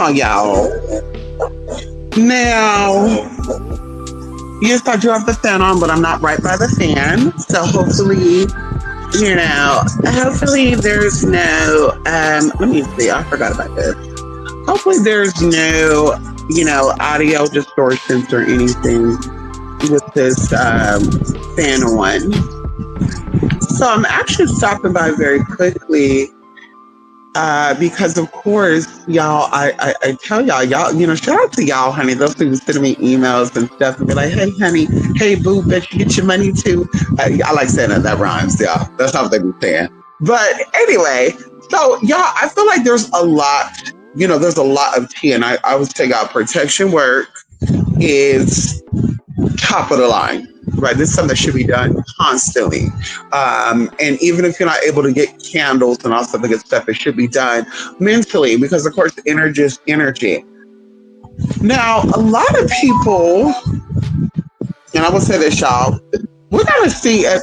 on, y'all. Now, yes, I do have the fan on, but I'm not right by the fan. So hopefully, hopefully there's no, let me see, I forgot about this. Hopefully there's no, audio distortions or anything with this fan on. So I'm actually stopping by very quickly because of course, y'all, I tell y'all, shout out to y'all, honey. Those people sending me emails and stuff and be like, hey, honey, hey, boo, bet you get your money too. I like saying that rhymes, y'all. That's how they be saying. But anyway, so y'all, I feel like there's a lot of tea, and I would say our protection work is top of the line. Right, this is something that should be done constantly, and even if you're not able to get candles and all stuff, good stuff, it should be done mentally because, of course, energy is energy. Now, a lot of people, and I will say this, y'all, we're gonna see it,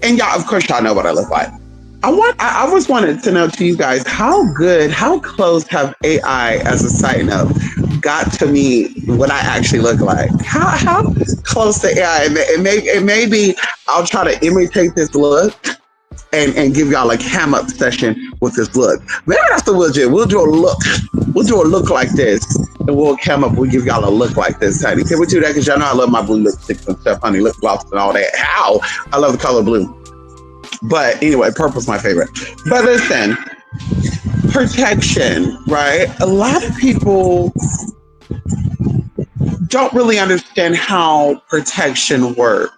and y'all, of course, y'all know what I look like. I always wanted to know to you guys how close have AI, as a side note, got to me what I actually look like. How close to AI? It may be I'll try to imitate this look and give y'all a cam up session with this look. Maybe that's what we'll do. We'll do a look. We'll do a look like this, and we'll cam up. We'll give y'all a look like this, honey. Can we do that? Because y'all know I love my blue lipsticks and stuff, honey. Lip gloss and all that. How I love the color blue. But anyway, purple's my favorite. But listen, protection, right? A lot of people don't really understand how protection works.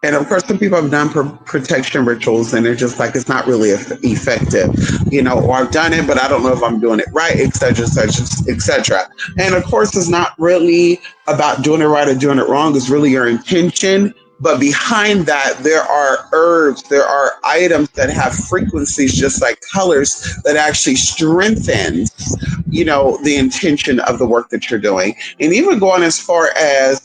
And of course, some people have done protection rituals and they're just like, it's not really effective, or I've done it, but I don't know if I'm doing it right, et cetera, et cetera. And of course, it's not really about doing it right or doing it wrong. It's really your intention. But behind that, there are herbs, there are items that have frequencies, just like colors, that actually strengthens, the intention of the work that you're doing. And even going as far as,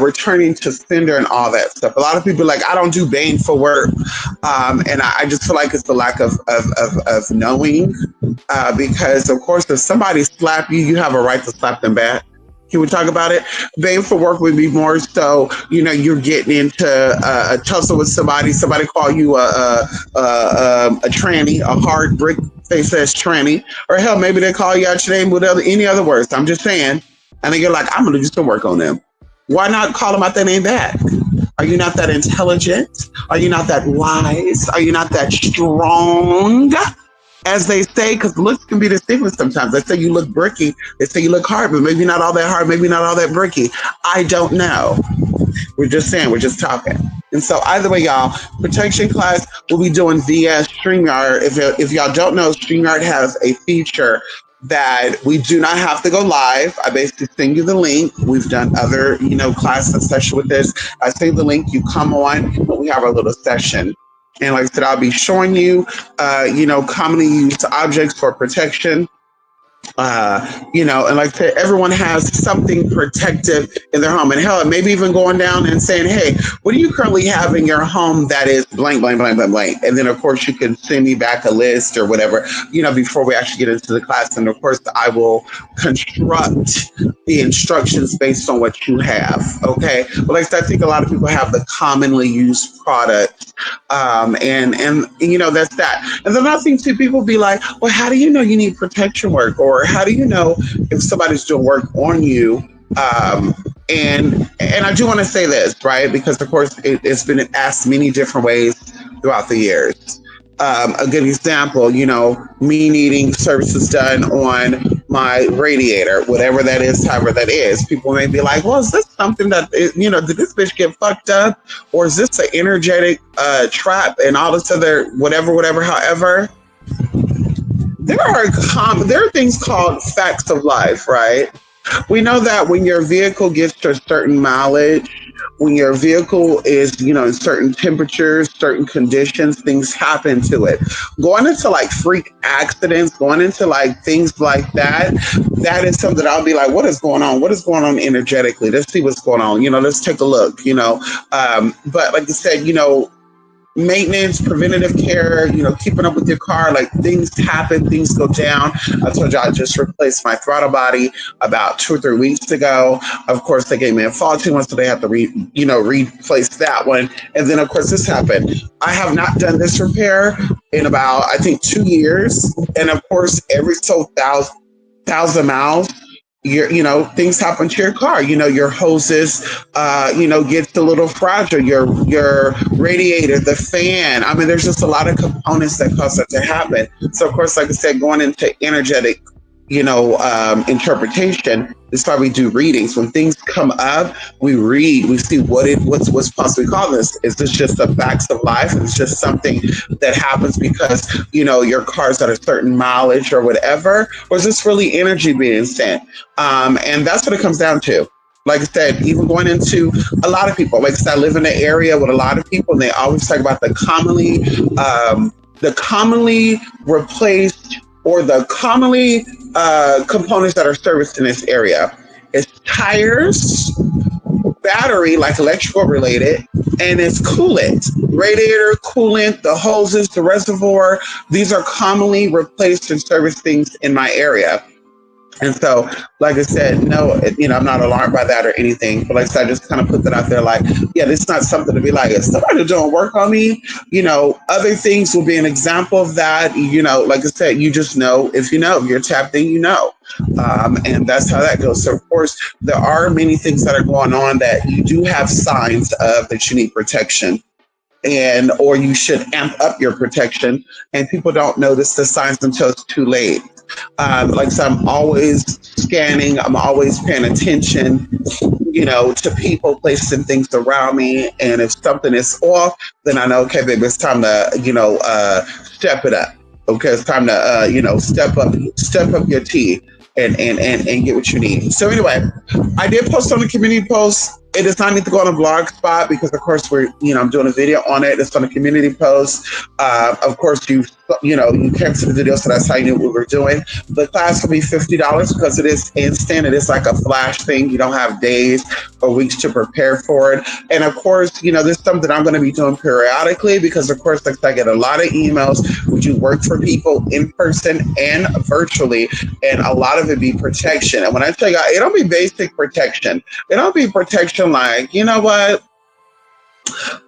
returning to sender and all that stuff. A lot of people are like, I don't do baneful work. And I just feel like it's the lack of knowing. Because, of course, if somebody slap you, you have a right to slap them back. Can we talk about it? Baneful work would be more so, you're getting into a tussle with somebody call you a tranny, a hard brick face ass tranny, or hell, maybe they call you out your name with any other words. I'm just saying. And then you're like, I'm going to do some work on them. Why not call them out their name back? Are you not that intelligent? Are you not that wise? Are you not that strong? As they say, because looks can be deceiving sometimes. They say you look bricky. They say you look hard, but maybe not all that hard, maybe not all that bricky. I don't know. We're just saying, we're just talking. And so either way, y'all, protection class will be doing via StreamYard. If y'all don't know, StreamYard has a feature that we do not have to go live. I basically send you the link. We've done other, class and session with this. I send the link, you come on, but we have our little session. And like I said, I'll be showing you, commonly used objects for protection. And like I said, everyone has something protective in their home. And hell, maybe even going down and saying, hey, what do you currently have in your home that is blank, blank, blank, blank, blank? And then, of course, you can send me back a list or whatever, before we actually get into the class. And of course, I will construct the instructions based on what you have. Okay. But like I said, I think a lot of people have the commonly used products. And that's that. And then I think too, people be like, well, how do you know you need protection work? Or how do you know if somebody's doing work on you? And I do want to say this, right? Because of course it's been asked many different ways throughout the years. A good example, me needing services done on my radiator, whatever that is, however that is. People may be like, well, is this something that, did this bitch get fucked up? Or is this an energetic trap and all this other whatever, however? There are things called facts of life, right? We know that when your vehicle gets to a certain mileage, when your vehicle is, in certain temperatures, certain conditions, things happen to it. Going into like freak accidents, going into like things like that, that is something I'll be like, what is going on? What is going on energetically? Let's see what's going on. Let's take a look, But like I said, maintenance, preventative care, keeping up with your car. Like things happen, things go down. I told you I just replaced my throttle body about 2 or 3 weeks ago. Of course, they gave me a faulty one, so they have to replace that one. And then of course this happened. I have not done this repair in about I think 2 years. And of course, every so thousand miles things happen to your car. Your hoses gets a little fragile, your radiator, the fan. I mean, there's just a lot of components that cause that to happen. So of course, like I said, going into energetic interpretation, is why we do readings. When things come up, we read, we see what's possibly causing this. Is this just the facts of life? It's just something that happens because your car's at a certain mileage or whatever, or is this really energy being sent? And that's what it comes down to. Like I said, even going into a lot of people, like I said, I live in an area with a lot of people, and they always talk about the commonly replaced or the commonly components that are serviced in this area. It's tires, battery, like electrical related, and it's coolant, radiator, coolant, the hoses, the reservoir. These are commonly replaced and serviced things in my area. And so, like I said, no, I'm not alarmed by that or anything. But like I said, I just kind of put that out there like, yeah, this is not something to be like, if somebody doing work on me, other things will be an example of that. Like I said, you just know, if you're tapped in, and that's how that goes. So, of course, there are many things that are going on that you do have signs of that you need protection. Or you should amp up your protection, and people don't notice the signs until it's too late. Like I said, I'm always scanning, I'm always paying attention, to people, places, and things around me. And if something is off, then I know, okay, baby, it's time to, step it up. Okay, it's time to, step up your tea and get what you need. So anyway, I did post on the community post. It does not need to go on a blog spot because, of course, I'm doing a video on it. It's on a community post. Of course, you came to the video, so that's how you knew what we were doing. The class will be $50 because it is instant. It is like a flash thing. You don't have days or weeks to prepare for it. And of course, this is something I'm going to be doing periodically because, of course, like I get a lot of emails. Would you work for people in person and virtually? And a lot of it be protection. And when I tell you, it don't be basic protection. It don't be protection like, you know what?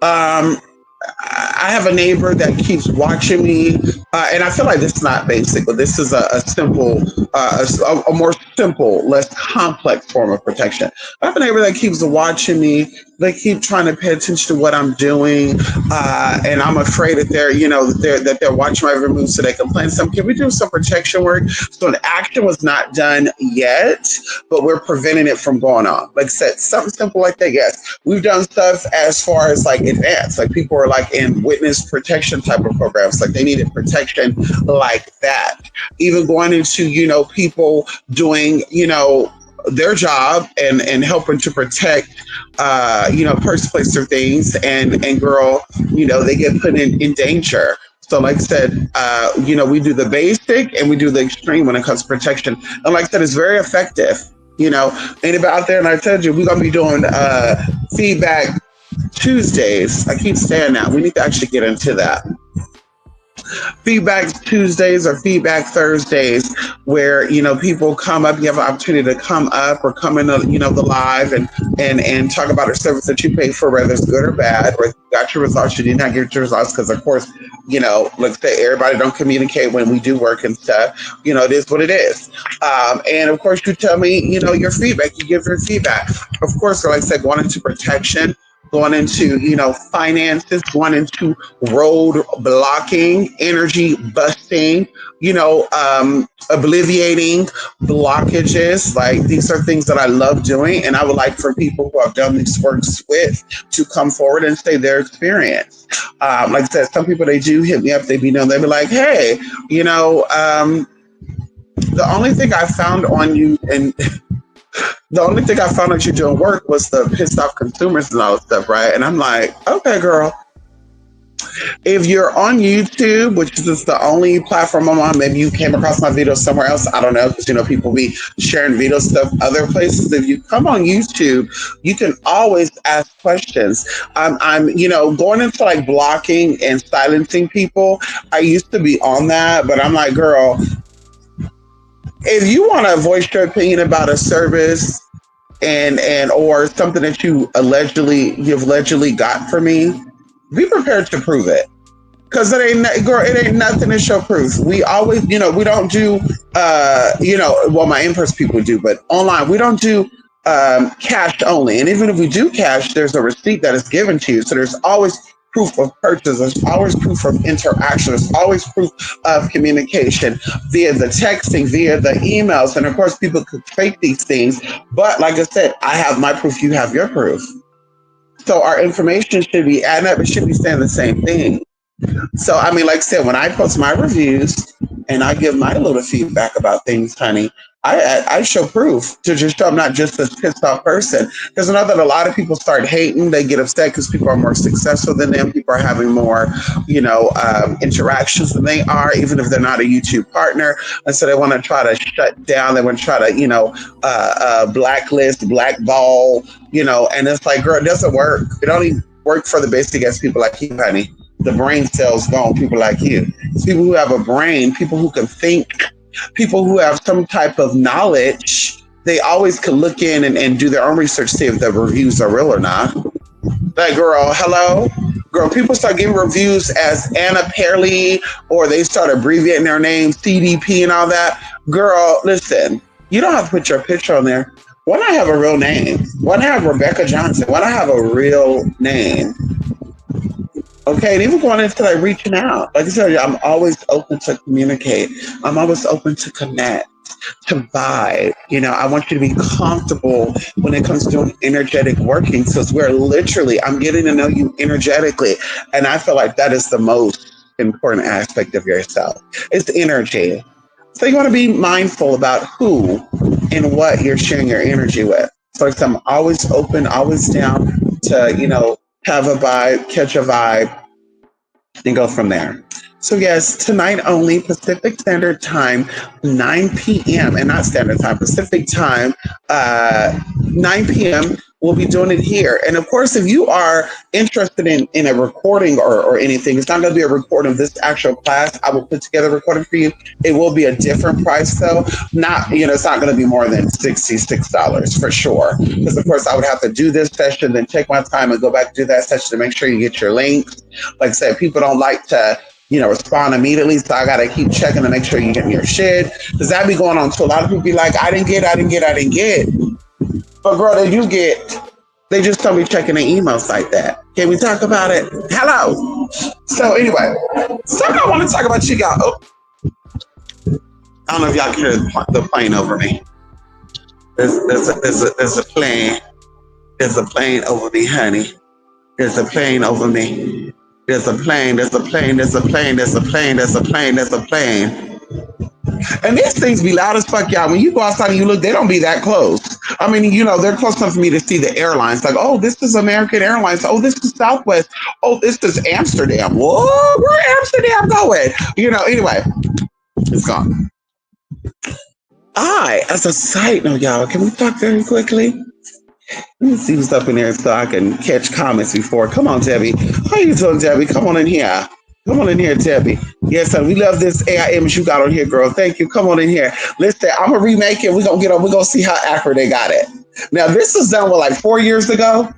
I have a neighbor that keeps watching me, and I feel like this is not basic, but this is a simple, a more simple, less complex form of protection. I have a neighbor that keeps watching me. They keep trying to pay attention to what I'm doing, and I'm afraid that they're watching my every move, so they complain. Can we do some protection work? So an action was not done yet, but we're preventing it from going on. Like I said, something simple like that. Yes, we've done stuff as far as like advanced, like people are like in witness protection type of programs, like they needed protection like that. Even going into people doing their job and helping to protect person, place, or things, and girl, they get put in danger. So like I said, we do the basic and we do the extreme when it comes to protection. And like I said, it's very effective. Anybody out there, and I told you, we're going to be doing feedback Tuesdays. I keep saying that. We need to actually get into that. Feedback Tuesdays or feedback Thursdays, where people come up. You have an opportunity to come up or come in the live and talk about a service that you pay for, whether it's good or bad, or if you got your results, you did not get your results, because of course let's say everybody don't communicate when we do work and stuff. It is what it is. And of course, you tell me your feedback. You give your feedback. Of course, like I said, going into protection, going into finances, going into road blocking, energy busting, obliviating blockages. Like, these are things that I love doing, and I would like for people who have done these works with to come forward and say their experience. Like I said, some people, they do hit me up. They be like, hey, the only thing I found on you and the only thing I found out you doing work was the pissed off consumers and all that stuff, right? And I'm like, okay, girl, If you're on YouTube, which is just the only platform I'm on, maybe you came across my video somewhere else. I don't know, because people be sharing video stuff other places. If you come on YouTube, you can always ask questions. I'm going into like blocking and silencing people. I used to be on that, but I'm like, girl, if you want to voice your opinion about a service and or something that you've allegedly got from me, be prepared to prove it. Cause it ain't nothing to show proof. We always, we don't do, well, my in-person people do, but online we don't do cash only. And even if we do cash, there's a receipt that is given to you. So there's always proof of purchase. There's always proof of interaction. There's always proof of communication via the texting, via the emails, and of course, people could fake these things. But like I said, I have my proof. You have your proof. So our information should be adding up. It should be saying the same thing. So, I mean, like I said, when I post my reviews and I give my little feedback about things, honey, I show proof to just show I'm not just a pissed off person. Because I know that a lot of people start hating, they get upset because people are more successful than them. People are having more, interactions than they are, even if they're not a YouTube partner. And so they want to try to shut down. They want to try to, blacklist, blackball, and it's like, girl, it doesn't work. It only work for the basic as people like you, honey. The brain cells gone, people like you. It's people who have a brain, people who can think, people who have some type of knowledge. They always can look in and do their own research, see if the reviews are real or not. Like, girl, hello? Girl, people start giving reviews as Anna Perley, or they start abbreviating their name, CDP and all that. Girl, listen, you don't have to put your picture on there. Why not have a real name? Why not have Rebecca Johnson? Why not have a real name? Okay, and even going into like reaching out. Like I said, I'm always open to communicate. I'm always open to connect, to vibe. I want you to be comfortable when it comes to doing energetic working. So I'm getting to know you energetically. And I feel like that is the most important aspect of yourself. It's energy. So you want to be mindful about who and what you're sharing your energy with. So like I'm always open, always down to, have a vibe, catch a vibe, and go from there. So yes, tonight only, Pacific Standard Time, 9 p.m. and not Standard Time, Pacific Time, 9 p.m. We'll be doing it here. And of course, if you are interested in a recording or anything, it's not going to be a recording of this actual class. I will put together a recording for you. It will be a different price though. It's not going to be more than $66 for sure. Because of course I would have to do this session, then take my time and go back to do that session to make sure you get your links. Like I said, people don't like to respond immediately. So I got to keep checking to make sure you're getting your shit. Because that be going on too. A lot of people be like, I didn't get. But girl, they do get. They just don't be checking their emails like that. Can we talk about it? Hello. So anyway, something I want to talk about you y'all. Oh, I don't know if y'all can hear the plane over me. There's a plane. There's a plane over me, honey. There's a plane over me. There's a plane. There's a plane. There's a plane. There's a plane. There's a plane. There's a plane. And these things be loud as fuck, y'all. When you go outside and you look, they don't be that close. I mean, they're close enough for me to see the airlines. Like, oh, this is American Airlines. Oh, this is Southwest. Oh, this is Amsterdam. Whoa, where Amsterdam going? Anyway, it's gone. As a side note, y'all, can we talk very quickly? Let me see what's up in there so I can catch comments before. Come on, Debbie. How you doing, Debbie? Come on in here. Come on in here, Debbie. Yes, sir. We love this AI image you got on here, girl. Thank you. Come on in here. Listen, I'm gonna remake it. We're gonna see how accurate they got it. Now, this was done like 4 years ago.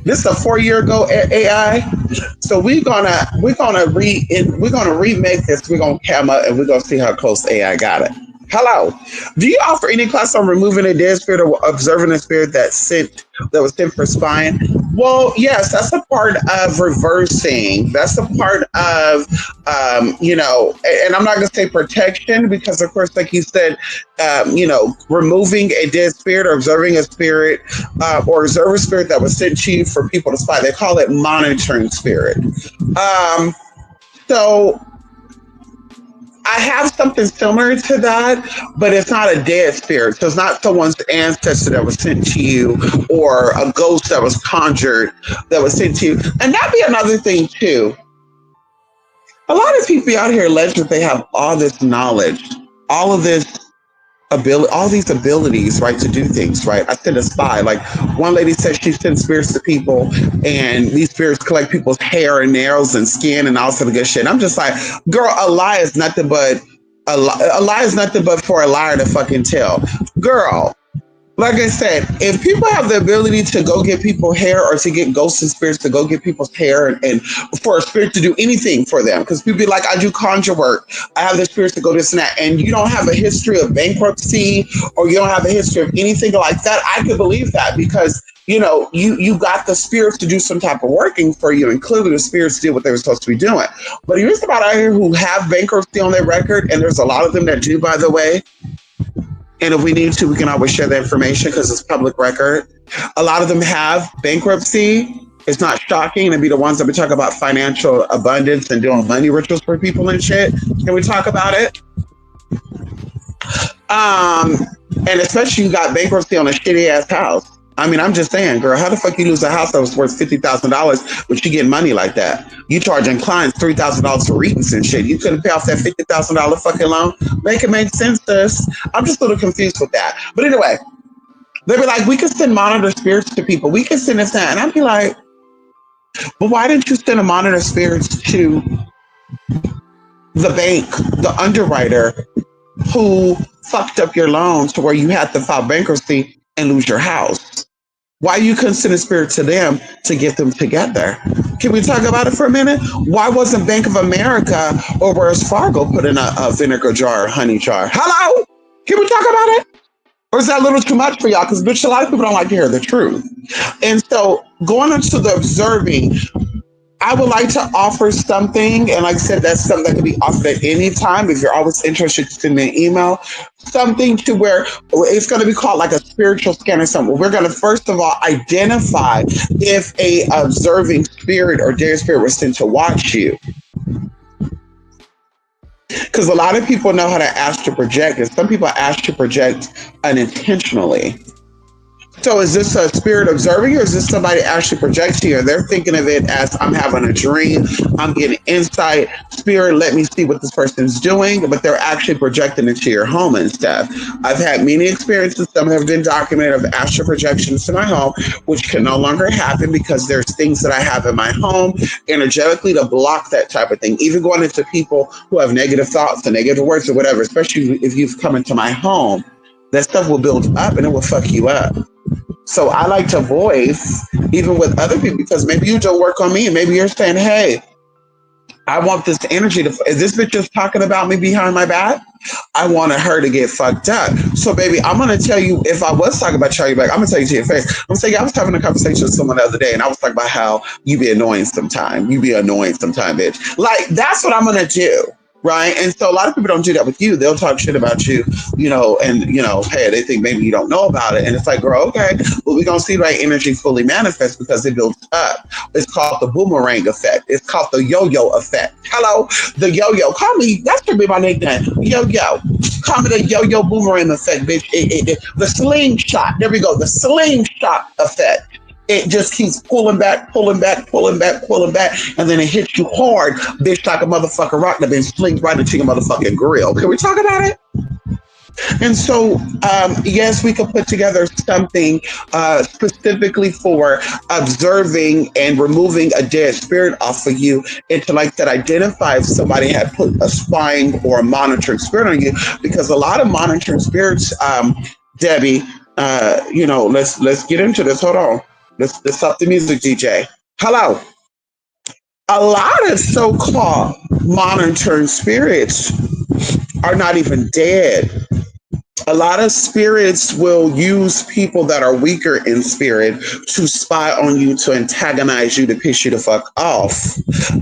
This is a 4-year ago AI. So we're gonna remake this. We're gonna cam up and we're gonna see how close AI got it. Hello. Do you offer any class on removing a dead spirit or observing a spirit that was sent for spying? Well, yes, that's a part of reversing. That's a part of, and I'm not going to say protection because, of course, like you said, removing a dead spirit or observing a spirit or observe a spirit that was sent to you for people to spy. They call it monitoring spirit. So I have something similar to that, but it's not a dead spirit. So it's not someone's ancestor that was sent to you or a ghost that was conjured that was sent to you. And that'd be another thing too. A lot of people out here allege that they have all this knowledge, all of this ability, all these abilities, right, to do things, right? I send a spy. Like one lady said she sends spirits to people, and these spirits collect people's hair and nails and skin and all sort of good shit. And I'm just like, girl, a lie is nothing but a lie is nothing but for a liar to fucking tell. Girl, like I said, if people have the ability to go get people hair or to get ghosts and spirits to go get people's hair and for a spirit to do anything for them, because people be like, I do conjure work, I have the spirits to go this and that, and you don't have a history of bankruptcy or you don't have a history of anything like that, I could believe that because you got the spirits to do some type of working for you, and clearly the spirits did what they were supposed to be doing. But here's somebody out here who have bankruptcy on their record, and there's a lot of them that do, by the way. And if we need to, we can always share the information because it's public record. A lot of them have bankruptcy. It's not shocking to be the ones that we talk about financial abundance and doing money rituals for people and shit. Can we talk about it? And especially you got bankruptcy on a shitty ass house. I mean, I'm just saying, girl, how the fuck you lose a house that was worth $50,000, but you get money like that? You charging clients $3,000 for readings and shit. You couldn't pay off that $50,000 fucking loan. Make it make sense, sis. I'm just a little confused with that. But anyway, they be like, we could send monitor spirits to people. We could send this, that. And I'd be like, but why didn't you send a monitor spirits to the bank, the underwriter who fucked up your loan to where you had to file bankruptcy and lose your house? Why you couldn't send a spirit to them to get them together? Can we talk about it for a minute? Why wasn't Bank of America or Wells Fargo put in a vinegar jar or honey jar? Hello? Can we talk about it? Or is that a little too much for y'all? Because, bitch, a lot of people don't like to hear the truth. And so going into the observing, I would like to offer something, and like I said, that's something that can be offered at any time. If you're always interested, send me an email. Something to where it's going to be called like a spiritual scan or something. We're going to first of all identify if a observing spirit or dead spirit was sent to watch you. Because a lot of people know how to astral project, and some people astral project unintentionally. So is this a spirit observing, or is this somebody actually projecting you? They're thinking of it as, I'm having a dream, I'm getting insight, spirit, let me see what this person's doing, but they're actually projecting into your home and stuff. I've had many experiences, some have been documented, of astral projections to my home, which can no longer happen because there's things that I have in my home energetically to block that type of thing. Even going into people who have negative thoughts and negative words or whatever, especially if you've come into my home, that stuff will build up and it will fuck you up. So I like to voice, even with other people, because maybe you don't work on me and maybe you're saying, hey, I want this energy to, is this bitch just talking about me behind my back? I wanted her to get fucked up. So baby, I'm going to tell you, if I was talking about Charlie back, I'm going to tell you to your face. I'm saying, I was having a conversation with someone the other day and I was talking about how you be annoying sometime. You be annoying sometime, bitch. Like, that's what I'm going to do. Right. And so a lot of people don't do that with you. They'll talk shit about you, and, hey, they think maybe you don't know about it. And it's like, girl, okay, well, we're going to see that energy fully manifest because it builds up. It's called the boomerang effect. It's called the yo-yo effect. Hello, the yo-yo. Call me. That should be my nickname. Yo-yo. Call me the yo-yo boomerang effect, bitch. The slingshot. There we go. The slingshot effect. It just keeps pulling back, and then it hits you hard, bitch, like a motherfucking rock that been slinged right into your motherfucking grill. Can we talk about it? And so, yes, we could put together something specifically for observing and removing a dead spirit off of you, and to, like that, identify if somebody had put a spying or a monitoring spirit on you, because a lot of monitoring spirits, Debbie, let's get into this. Hold on. Let's stop the music, DJ. Hello. A lot of so-called monitoring spirits are not even dead. A lot of spirits will use people that are weaker in spirit to spy on you, to antagonize you, to piss you the fuck off.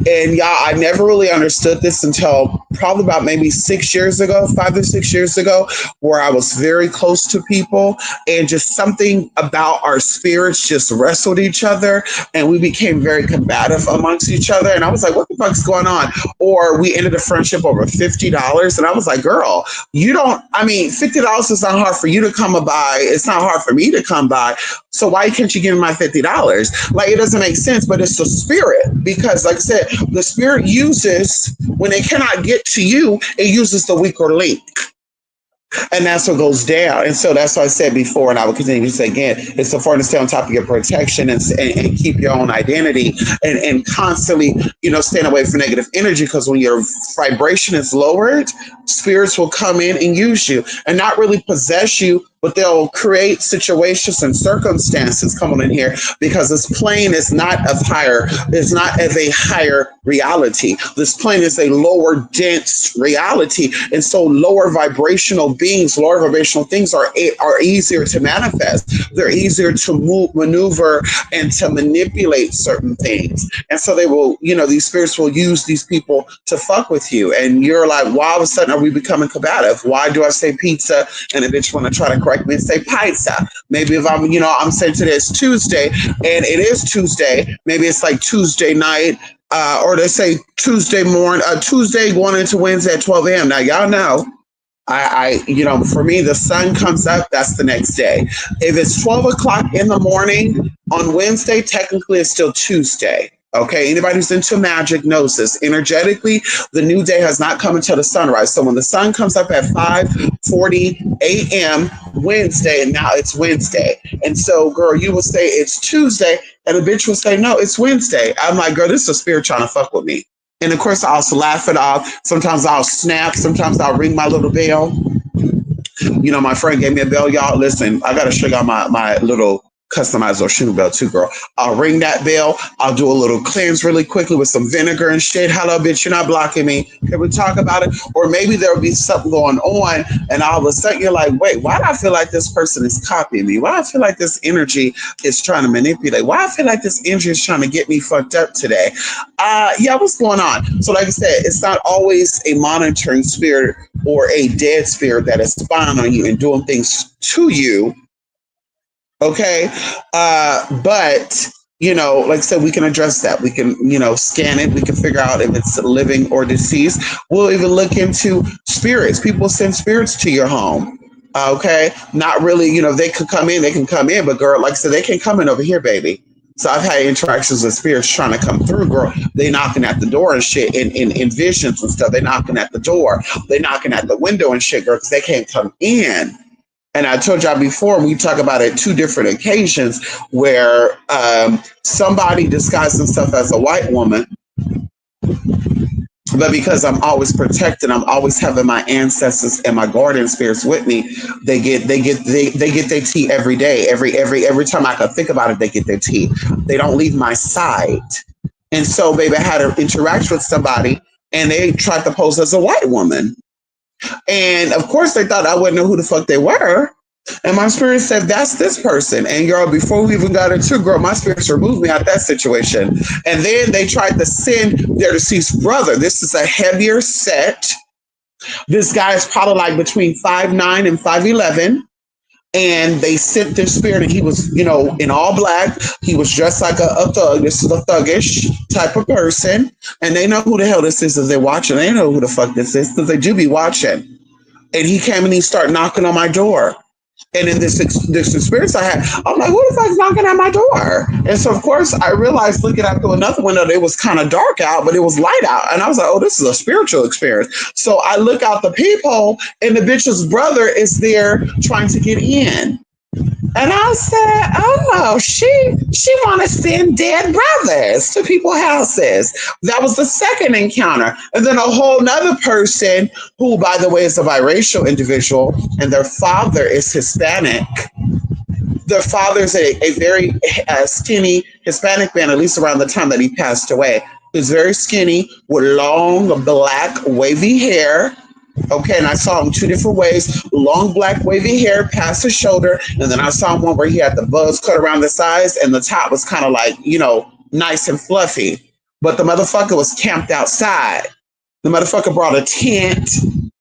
And y'all, I never really understood this until probably about maybe 6 years ago, 5 or 6 years ago, where I was very close to people and just something about our spirits just wrestled each other and we became very combative amongst each other. And I was like, what the fuck's going on? Or we ended a friendship over $50. And I was like, girl, $50 $50, it's not hard for you to come by. It's not hard for me to come by. So why can't you give me my $50? Like, it doesn't make sense, but it's the spirit. Because like I said, the spirit uses, when they cannot get to you, it uses the weaker link. And that's what goes down. And so that's what I said before, and I will continue to say again, it's important to stay on top of your protection and keep your own identity and constantly, staying away from negative energy, because when your vibration is lowered, spirits will come in and use you and not really possess you, but they'll create situations and circumstances coming in here, because this plane is not of a higher reality. This plane is a lower dense reality. And so lower vibrational beings, lower vibrational things are easier to manifest. They're easier to maneuver and to manipulate certain things. And so they will, these spirits will use these people to fuck with you. And you're like, why all of a sudden are we becoming combative? Why do I say pizza and a bitch want to try to correct me and say pizza? Maybe if I'm saying today it's Tuesday and it is Tuesday, maybe it's like Tuesday night, or they say Tuesday morning, Tuesday going into Wednesday at 12 a.m. Now, y'all know, for me, the sun comes up, that's the next day. If it's 12 o'clock in the morning on Wednesday, technically it's still Tuesday. Okay, anybody who's into magic knows this. Energetically, the new day has not come until the sunrise. So when the sun comes up at 5:40 a.m. Wednesday, and now it's Wednesday. And so, girl, you will say it's Tuesday, and a bitch will say, no, it's Wednesday. I'm like, girl, this is a spirit trying to fuck with me. And of course, I'll laugh it off. Sometimes I'll snap. Sometimes I'll ring my little bell. My friend gave me a bell. Y'all, listen, I got to show y'all my little customized Oshun bell too, girl. I'll ring that bell. I'll do a little cleanse really quickly with some vinegar and shit. Hello, bitch, you're not blocking me. Can we talk about it? Or maybe there'll be something going on, and all of a sudden you're like, wait, why do I feel like this person is copying me? Why do I feel like this energy is trying to manipulate? Why do I feel like this energy is trying to get me fucked up today? What's going on? So like I said, it's not always a monitoring spirit or a dead spirit that is spying on you and doing things to you. Okay. But, like I said, we can address that. We can, scan it. We can figure out if it's living or deceased. We'll even look into spirits. People send spirits to your home. Okay. Not really, they could come in, but girl, like I said, they can come in over here, baby. So I've had interactions with spirits trying to come through, girl. They knocking at the door and shit in visions and stuff. They knocking at the door. They knocking at the window and shit, girl, because they can't come in. And I told y'all before, we talk about it 2 different occasions where somebody disguised themselves as a white woman. But because I'm always protected, I'm always having my ancestors and my guardian spirits with me. They get their tea every day. Every time I can think about it, they get their tea. They don't leave my side. And so, baby, I had to interact with somebody, and they tried to pose as a white woman. And of course, they thought I wouldn't know who the fuck they were. And my spirit said, that's this person. And girl, before we even got into, girl, my spirits removed me out of that situation. And then they tried to send their deceased brother. This is a heavier set. This guy is probably like between 5'9" and 5'11". And they sent their spirit, and he was, in all black. He was dressed like a thug. This is a thuggish type of person. And they know who the hell this is as they're watching. They know who the fuck this is because they do be watching. And he came and he started knocking on my door. And in this experience I had, I'm like, who the fuck's knocking at my door? And so, of course, I realized looking out through another window, it was kind of dark out, but it was light out. And I was like, oh, this is a spiritual experience. So I look out the peephole, and the bitch's brother is there trying to get in. And I said, oh, she want to send dead brothers to people's houses. That was the second encounter. And then a whole nother person who, by the way, is a biracial individual, and their father is Hispanic. Their father is a very skinny Hispanic man, at least around the time that he passed away. He's very skinny with long, black, wavy hair. Okay, and I saw him 2 different ways. Long, black, wavy hair past his shoulder. And then I saw him one where he had the buzz cut around the sides, and the top was kind of like, nice and fluffy. But the motherfucker was camped outside. The motherfucker brought a tent.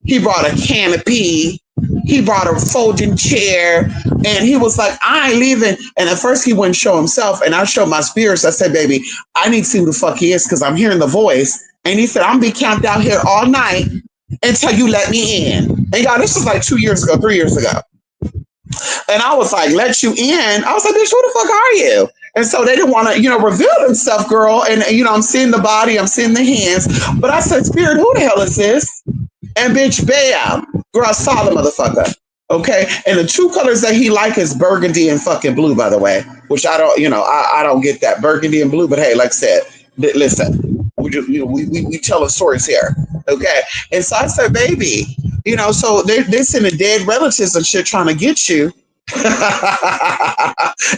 He brought a canopy. He brought a folding chair. And he was like, I ain't leaving. And at first he wouldn't show himself. And I showed my spirits. I said, baby, I need to see who the fuck he is because I'm hearing the voice. And he said, I'm going to be camped out here all night. until you let me in. And y'all, this was like 2 years ago, 3 years ago. And I was like, let you in. I was like, bitch, who the fuck are you? And so they didn't want to, reveal themselves, girl. And, I'm seeing the body, I'm seeing the hands. But I said, Spirit, who the hell is this? And bitch, bam. Girl, I saw the motherfucker. Okay. And the two colors that he like is burgundy and fucking blue, by the way, which I don't, I don't get that burgundy and blue. But hey, like I said, listen, we telling stories here. Okay. And so I said, baby, so they sending dead relatives and shit trying to get you. And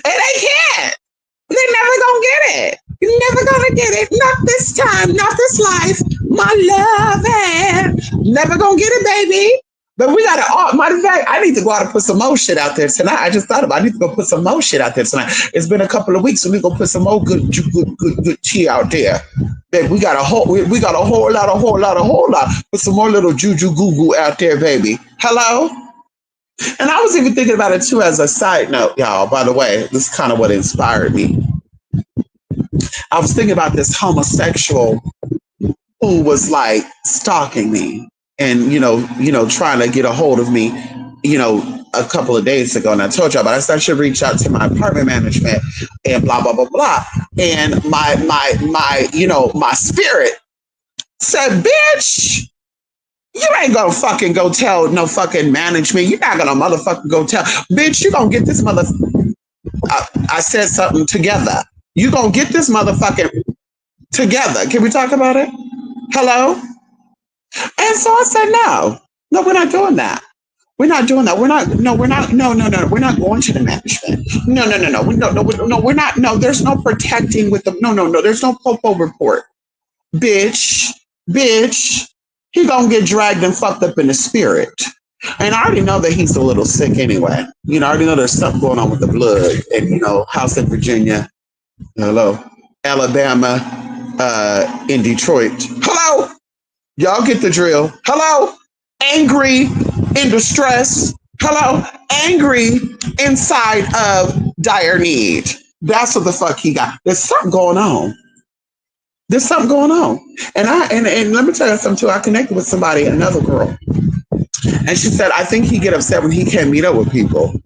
they can't. They're never gonna get it. You're never gonna get it. Not this time. Not this life. My love, never gonna get it, baby. But we gotta. Matter of fact, I need to go out and put some more shit out there tonight. I just thought about. I need to go put some more shit out there tonight. It's been a couple of weeks, so we gonna put some more good tea out there. Baby, we got a whole lot. Put some more little juju goo goo out there, baby. Hello. And I was even thinking about it too as a side note, y'all. By the way, this is kind of what inspired me. I was thinking about this homosexual who was like stalking me and trying to get a hold of me, a couple of days ago. And I told y'all, but I said I should reach out to my apartment management and blah blah blah blah. And my spirit said, bitch, you ain't gonna fucking go tell no fucking management. You're not gonna motherfucking go tell. Bitch, you gonna get this mother. I said something together. You gonna get this motherfucking together. Can we talk about it? Hello? And so I said, no, we're not doing that. We're not doing that. We're not going to the management. No, we're not. No, there's no protecting with them. No, there's no popo report. Bitch. He gonna get dragged and fucked up in the spirit. And I already know that he's a little sick anyway. I already know there's something going on with the blood. And, house in Virginia. Hello. Alabama. In Detroit. Hello. Y'all get the drill. Hello. Angry, in distress. Hello. Angry, inside of dire need. That's what the fuck he got. There's something going on. And let me tell you something too. I connected with somebody, another girl, and she said, I think he get upset when he can't meet up with people.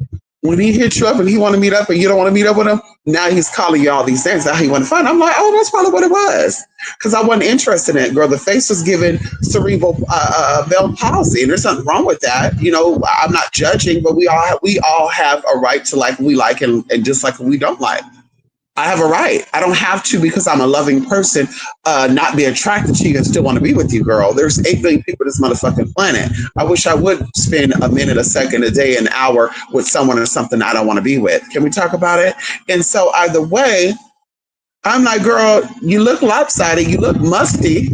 When he hits you up and he want to meet up and you don't want to meet up with him, now he's calling you all these things. Now he want to find. I'm like, oh, that's probably what it was. Because I wasn't interested in it, girl. The face was given cerebral Bell palsy, and there's nothing wrong with that. I'm not judging, but we all have a right to like what we like and dislike what we don't like. I have a right. I don't have to, because I'm a loving person, not be attracted to you and still want to be with you, girl. There's 8 billion people on this motherfucking planet. I wish I would spend a minute, a second, a day, an hour with someone or something I don't want to be with. Can we talk about it? And so either way, I'm like, girl, you look lopsided. You look musty.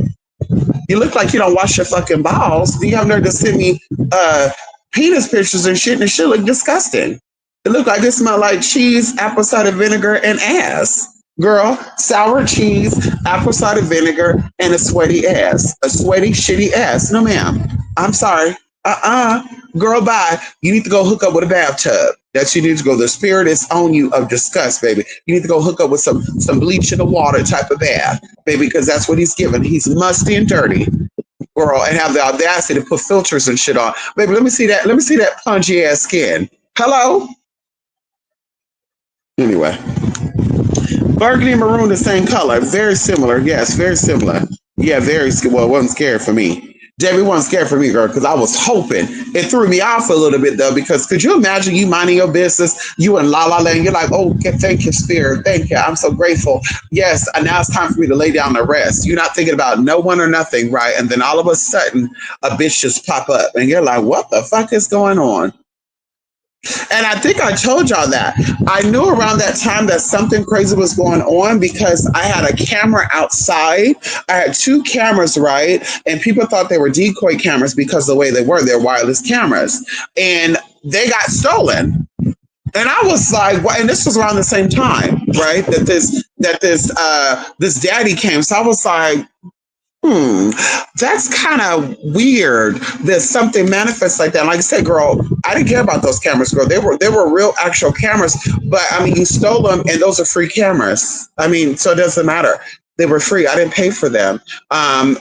You look like you don't wash your fucking balls. You have nerve to send me penis pictures and shit look disgusting. It looked like it smelled like cheese, apple cider vinegar, and ass. Girl, sour cheese, apple cider vinegar, and a sweaty ass. A sweaty, shitty ass. No, ma'am. I'm sorry. Girl, bye. You need to go hook up with a bathtub. That's you need to go. The spirit is on you of disgust, baby. You need to go hook up with some bleach in the water type of bath, baby, because that's what he's given. He's musty and dirty. Girl, and have the audacity to put filters and shit on. Baby, let me see that. Let me see that plungy ass skin. Hello? Anyway, burgundy and maroon, the same color, very similar. Yes, very similar. Yeah, very. Well, it wasn't scared for me. Debbie wasn't scared for me, girl, because I was hoping. It threw me off a little bit though, because could you imagine you minding your business, you in La La Land, you're like, oh, thank you, spirit, thank you, I'm so grateful. Yes, and now it's time for me to lay down the rest. You're not thinking about no one or nothing, right? And then all of a sudden, a bitch just pop up, and you're like, what the fuck is going on? And I think I told y'all that. I knew around that time that something crazy was going on because I had a camera outside. I had 2 cameras, right? And people thought they were decoy cameras because of the way they were. They're wireless cameras. And they got stolen. And I was like, well, and this was around the same time, right? That this daddy came. So I was like, that's kind of weird that something manifests like that. And like I said, girl, I didn't care about those cameras, girl. They were real actual cameras, but I mean, you stole them and those are free cameras. I mean, so it doesn't matter. They were free. I didn't pay for them.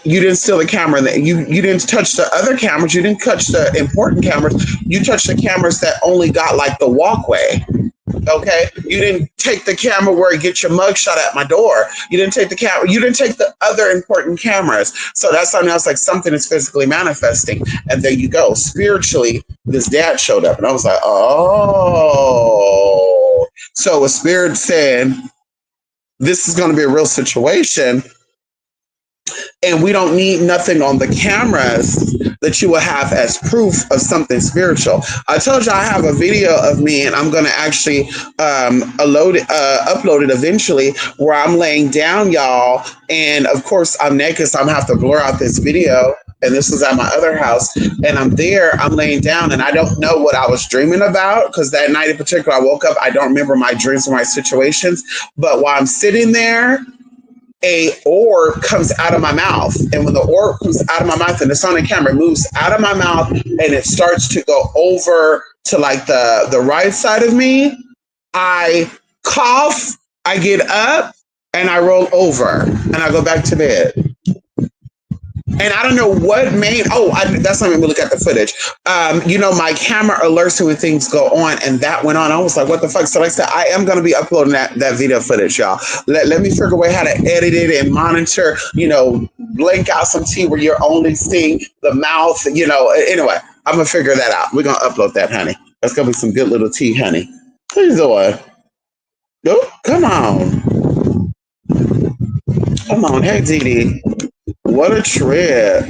You didn't steal the camera. You didn't touch the other cameras. You didn't touch the important cameras. You touched the cameras that only got like the walkway. Okay, you didn't take the camera where you get your mugshot at my door. You didn't take the camera. You didn't take the other important cameras. So that's something else. Like something is physically manifesting, and there you go. Spiritually, this dad showed up, and I was like, oh. So a spirit said, "This is going to be a real situation." And we don't need nothing on the cameras that you will have as proof of something spiritual. I told you I have a video of me, and I'm going to actually upload it eventually, where I'm laying down, y'all. And of course, I'm naked, so I'm going to have to blur out this video. And this was at my other house. And I'm there, I'm laying down, and I don't know what I was dreaming about, because that night in particular, I woke up. I don't remember my dreams or my situations. But while I'm sitting there, a orb comes out of my mouth. And when the orb comes out of my mouth, and it's on the camera, it moves out of my mouth, and it starts to go over to like the right side of me. I cough, I get up, and I roll over, and I go back to bed. And I don't know what made, that's not even look at the footage. My camera alerts me when things go on, and that went on. I was like, what the fuck? So like I said, I am going to be uploading that video footage, y'all. Let me figure a way how to edit it and monitor, blink out some tea where you're only seeing the mouth, anyway, I'm going to figure that out. We're going to upload that, honey. That's going to be some good little tea, honey. Please do it. Oh, come on. Come on. Hey, Dee Dee. What a trip.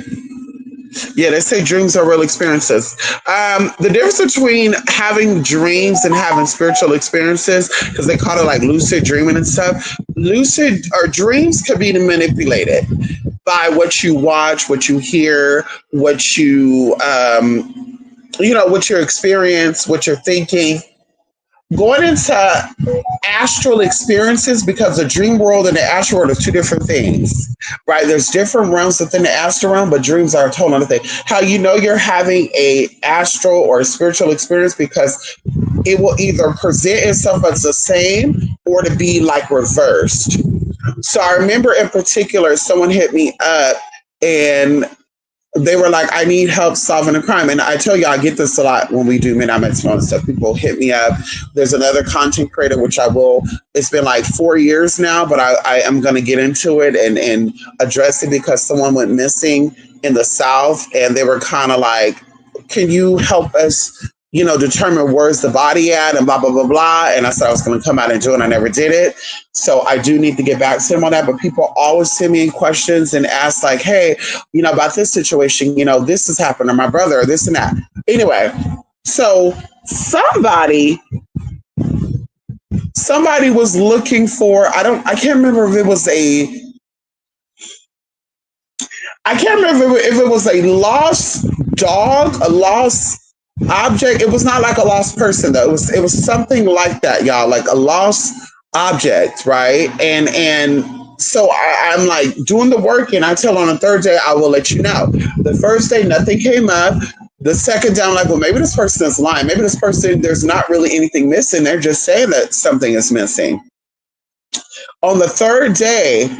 Yeah, they say dreams are real experiences. The difference between having dreams and having spiritual experiences, because they call it like lucid dreaming and stuff, lucid or dreams can be manipulated by what you watch, what you hear, what you, what you experience, what you're thinking. Going into astral experiences, because the dream world and the astral world are two different things, right? There's different realms within the astral realm, but dreams are a total other thing. How you know you're having a astral or a spiritual experience, because it will either present itself as the same or to be like reversed. So I remember in particular, someone hit me up and they were like, I need help solving a crime. And I tell you, I get this a lot when we do Midnight Mexico and stuff. People hit me up. There's another content creator, which it's been like 4 years now, but I am going to get into it and address it, because someone went missing in the South, and they were kind of like, can you help us, determine where's the body at, and blah, blah, blah, blah. And I said I was going to come out and do it. And I never did it. So I do need to get back to him on that. But people always send me questions and ask like, hey, about this situation, this has happened to my brother, or this and that. Anyway, so somebody was looking for, I can't remember if it was a lost dog, a lost object. It was not like a lost person though. It was something like that, y'all, like a lost object, right? And so I'm like doing the work, and I tell on the third day I will let you know. The first day nothing came up. The second day I'm like, well, maybe this person is lying. Maybe this person, there's not really anything missing. They're just saying that something is missing. On the third day,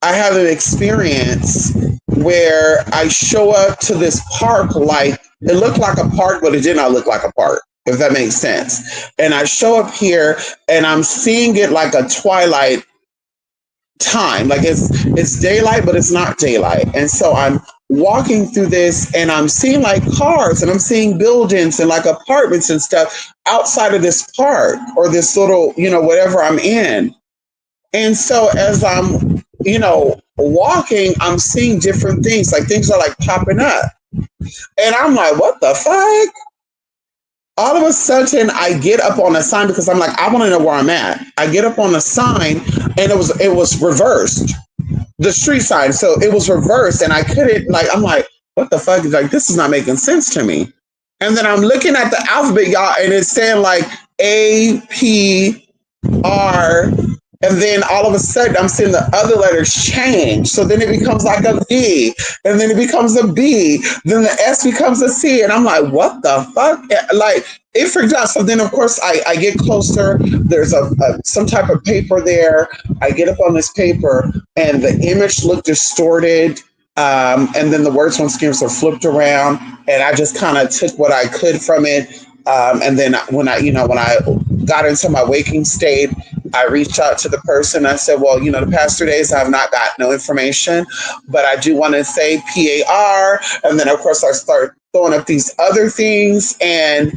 I had an experience where I show up to this park, like it looked like a park, but it did not look like a park, if that makes sense. And I show up here, and I'm seeing it like a twilight time, like it's daylight, but it's not daylight. And so I'm walking through this, and I'm seeing like cars, and I'm seeing buildings and like apartments and stuff outside of this park, or this little, whatever I'm in. And so as I'm, walking, I'm seeing different things, like things are like popping up. And I'm like, what the fuck? All of a sudden I get up on a sign, because I'm like, I want to know where I'm at. I get up on a sign, and it was reversed. The street sign. So it was reversed, and I couldn't, like, I'm like, what the fuck? Like, this is not making sense to me. And then I'm looking at the alphabet, y'all, and it's saying like APR And then all of a sudden, I'm seeing the other letters change. So then it becomes like a D, and then it becomes a B. Then the S becomes a C, and I'm like, what the fuck? Like it freaked out. So then, of course, I get closer. There's a some type of paper there. I get up on this paper, and the image looked distorted. And then the words on screens are flipped around, and I just kind of took what I could from it. And then when I got into my waking state, I reached out to the person. I said, well, the past 3 days I have not got no information, but I do want to say PAR. And then of course I start throwing up these other things, and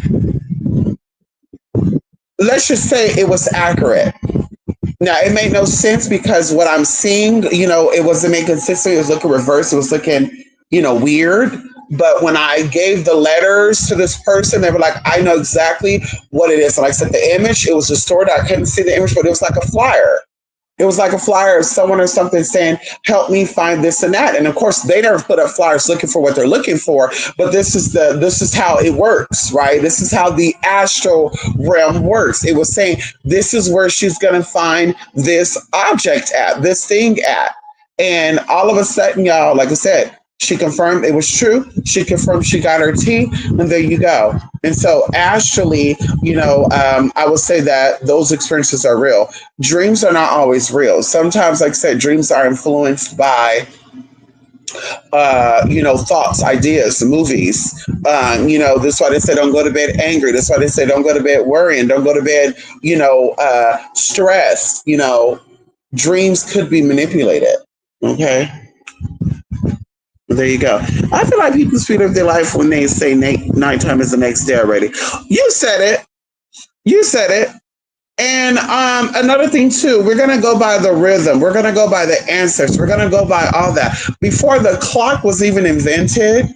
let's just say it was accurate. Now it made no sense because what I'm seeing, it wasn't making sense. It was looking reverse. It was looking, weird. But when I gave the letters to this person, they were like, I know exactly what it is. And like I said, the image, it was distorted. I couldn't see the image, but it was like a flyer. It was like a flyer of someone or something saying, help me find this and that. And of course, they never put up flyers looking for what they're looking for. But this is how it works, right? This is how the astral realm works. It was saying, this is where she's going to find this object at, this thing at. And all of a sudden, y'all, like I said, she confirmed it was true. She confirmed she got her tea, and there you go. And so, actually, I would say that those experiences are real. Dreams are not always real. Sometimes, like I said, dreams are influenced by, thoughts, ideas, movies. This is why they say don't go to bed angry. This is why they say don't go to bed worrying. Don't go to bed, stressed. Dreams could be manipulated. Okay. There you go. I feel like people speed up their life when they say nighttime is the next day already. You said it. You said it. And another thing too, we're gonna go by the rhythm. We're gonna go by the ancestors. We're gonna go by all that. Before the clock was even invented,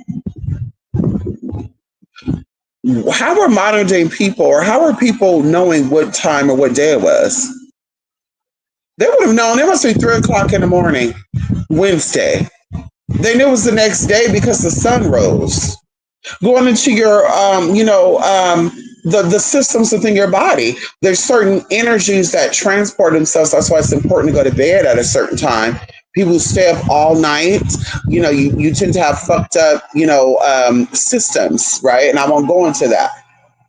how are modern day people, or how are people knowing what time or what day it was? They would have known. It must be 3 o'clock in the morning, Wednesday. They knew it was the next day because the sun rose. Going into your, the systems within your body. There's certain energies that transport themselves. That's why it's important to go to bed at a certain time. People who stay up all night, you tend to have fucked up, systems, right? And I won't go into that.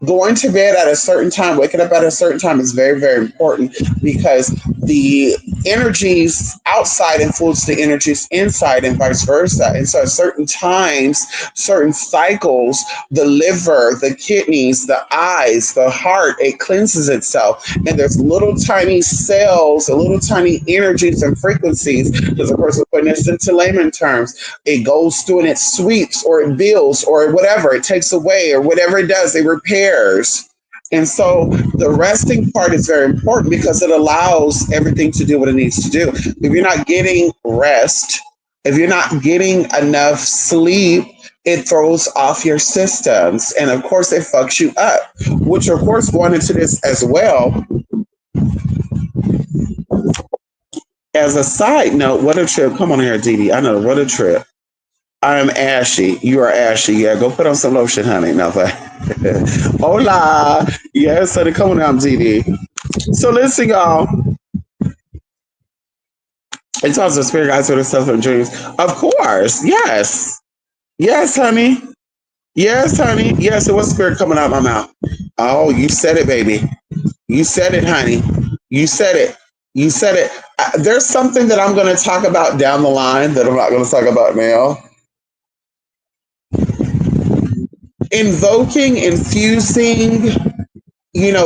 Going to bed at a certain time, waking up at a certain time is very, very important because the energies outside influence the energies inside and vice versa. And so at certain times, certain cycles, the liver, the kidneys, the eyes, the heart, it cleanses itself. And there's little tiny cells, little tiny energies and frequencies, because of course we're putting this into layman terms. It goes through and it sweeps or it builds or whatever, it takes away or whatever it does, it repairs. And so the resting part is very important because it allows everything to do what it needs to do. If you're not getting rest, if you're not getting enough sleep, it throws off your systems. And of course, it fucks you up, which of course, going into this as well, as a side note, what a trip. Come on here, Dee Dee. I know, what a trip. I'm ashy. You are ashy. Yeah, go put on some lotion, honey. No, but hola. Yes, so come on down, Dee Dee. So listen, y'all. It talks to spirit guides with herself in dreams. Of course. Yes. Yes, honey. Yes, honey. Yes, it was spirit coming out of my mouth. Oh, you said it, baby. You said it, honey. You said it. You said it. There's something that I'm going to talk about down the line that I'm not going to talk about now. Invoking, infusing,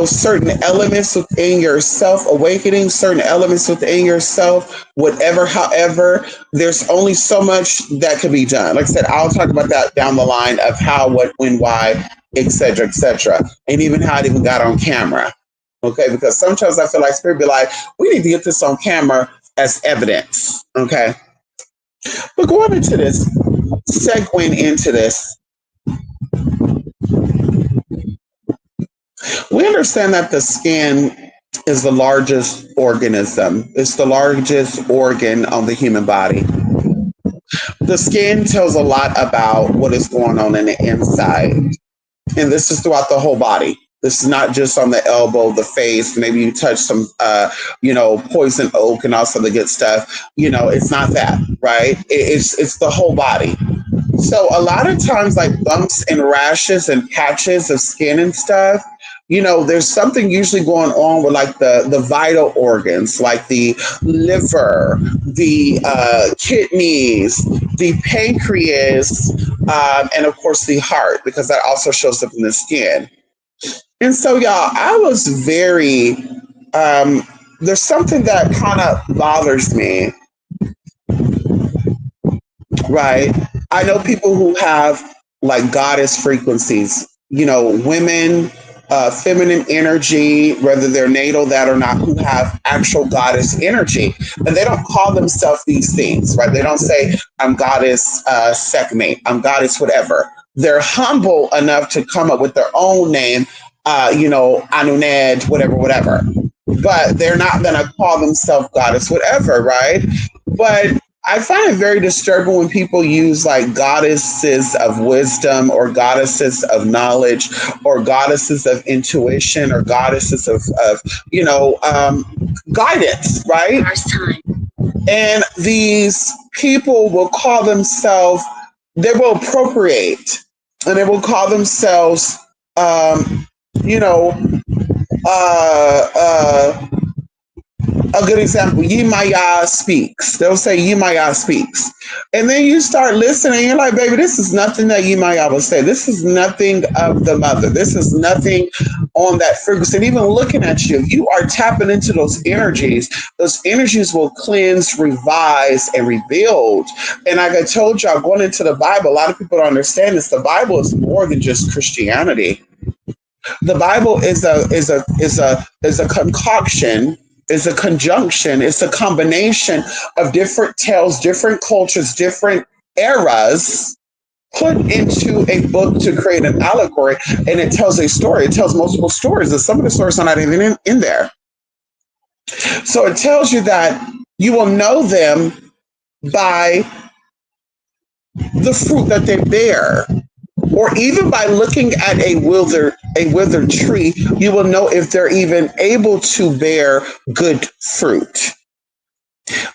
certain elements within yourself, awakening certain elements within yourself, whatever, however, there's only so much that could be done. Like I said, I'll talk about that down the line of how, what, when, why, etc., and even how it even got on camera. Okay, because sometimes I feel like spirit be like, we need to get this on camera as evidence. Okay, but going into this, segueing into this, we understand that the skin is the largest organism. It's the largest organ on the human body. The skin tells a lot about what is going on in the inside. And this is throughout the whole body. This is not just on the elbow, the face. Maybe you touch some, poison oak and also the good stuff. It's not that, right? It's the whole body. So a lot of times, like bumps and rashes and patches of skin and stuff, there's something usually going on with like the vital organs, like the liver, the kidneys, the pancreas, and of course the heart, because that also shows up in the skin. And so, y'all, I was very, um, there's something that kind of bothers me, right? I know people who have like goddess frequencies, women, feminine energy, whether they're natal that or not, who have actual goddess energy. And they don't call themselves these things, right? They don't say, I'm goddess Sekhmet, I'm goddess whatever. They're humble enough to come up with their own name, Anuned, whatever, whatever. But they're not going to call themselves goddess whatever, right? But I find it very disturbing when people use like goddesses of wisdom or goddesses of knowledge or goddesses of intuition or goddesses of guidance, right? And these people will call themselves, they will appropriate and they will call themselves, you know, uh, uh, a good example, Yemaya speaks. They'll say Yemaya speaks. And then you start listening, you're like, baby, this is nothing that Yemaya will say. This is nothing of the mother. This is nothing on that frequency. And even looking at you, if you are tapping into those energies will cleanse, revise, and rebuild. And like I told y'all, going into the Bible, a lot of people don't understand this. The Bible is more than just Christianity. The Bible is a concoction, is a conjunction, it's a combination of different tales, different cultures, different eras put into a book to create an allegory, and it tells a story. It tells multiple stories, and some of the stories are not even in there. So it tells you that you will know them by the fruit that they bear. Or even by looking at a withered tree, you will know if they're even able to bear good fruit.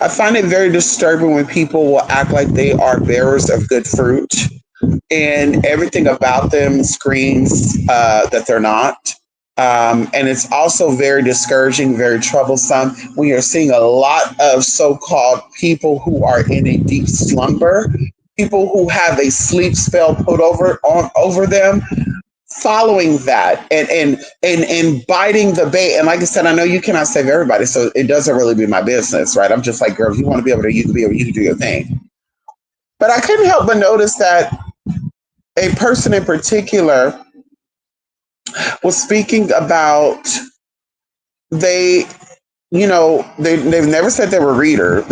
I find it very disturbing when people will act like they are bearers of good fruit, and everything about them screams that they're not. And it's also very discouraging, very troublesome when you're seeing a lot of so-called people who are in a deep slumber, people who have a sleep spell put over them, following that and biting the bait. And like I said, I know you cannot save everybody, so it doesn't really be my business, right? I'm just like, girl, if you want to be able to, you can do your thing. But I couldn't help but notice that a person in particular was speaking about they they've never said they were a reader,